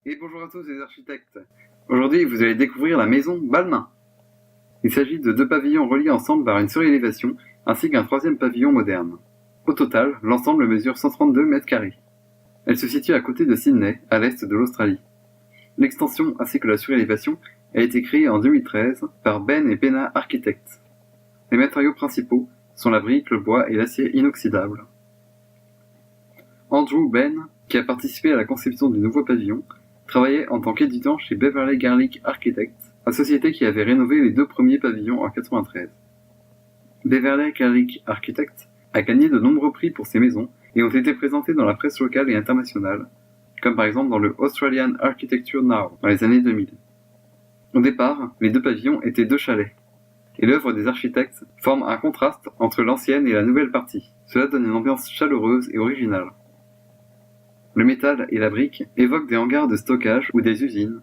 Et bonjour à tous les architectes. Aujourd'hui, vous allez découvrir la maison Balmain. Il s'agit de deux pavillons reliés ensemble par une surélévation, ainsi qu'un troisième pavillon moderne. Au total, l'ensemble mesure 132 mètres carrés. Elle se situe à côté de Sydney, à l'est de l'Australie. L'extension ainsi que la surélévation a été créée en 2013 par Ben et Pena Architects. Les matériaux principaux sont la brique, le bois et l'acier inoxydable. Andrew Ben, qui a participé à la conception du nouveau pavillon, travaillait en tant qu'étudiant chez Beverley Garlick Architects, la société qui avait rénové les deux premiers pavillons en 1993. Beverley Garlick Architects a gagné de nombreux prix pour ses maisons et ont été présentés dans la presse locale et internationale, comme par exemple dans le Australian Architecture Now dans les années 2000. Au départ, les deux pavillons étaient deux chalets, et l'œuvre des architectes forme un contraste entre l'ancienne et la nouvelle partie. Cela donne une ambiance chaleureuse et originale. Le métal et la brique évoquent des hangars de stockage ou des usines.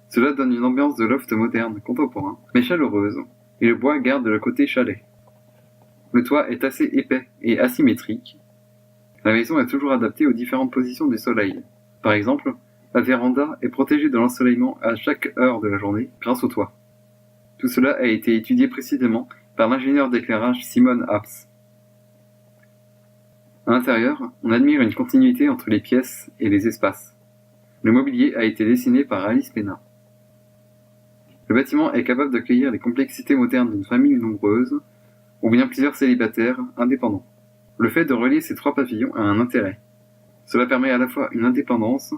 Cela donne une ambiance de loft moderne, contemporain, mais chaleureuse, et le bois garde le côté chalet. Le toit est assez épais et asymétrique. La maison est toujours adaptée aux différentes positions du soleil. Par exemple, la véranda est protégée de l'ensoleillement à chaque heure de la journée grâce au toit. Tout cela a été étudié précisément par l'ingénieur d'éclairage Simon Apps. À l'intérieur, on admire une continuité entre les pièces et les espaces. Le mobilier a été dessiné par Alice Pena. Le bâtiment est capable d'accueillir les complexités modernes d'une famille nombreuse, ou bien plusieurs célibataires indépendants. Le fait de relier ces trois pavillons a un intérêt. Cela permet à la fois une indépendance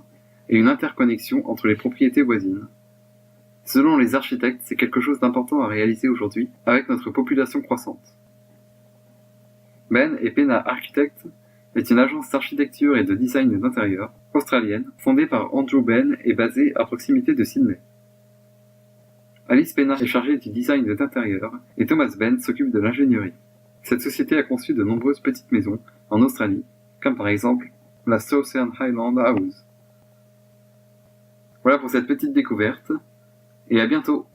et une interconnexion entre les propriétés voisines. Selon les architectes, c'est quelque chose d'important à réaliser aujourd'hui avec notre population croissante. Ben et Pena Architects est une agence d'architecture et de design d'intérieur australienne fondée par Andrew Ben et basée à proximité de Sydney. Alice Pena est chargée du design d'intérieur et Thomas Ben s'occupe de l'ingénierie. Cette société a conçu de nombreuses petites maisons en Australie, comme par exemple la Southern Highland House. Voilà pour cette petite découverte, et à bientôt!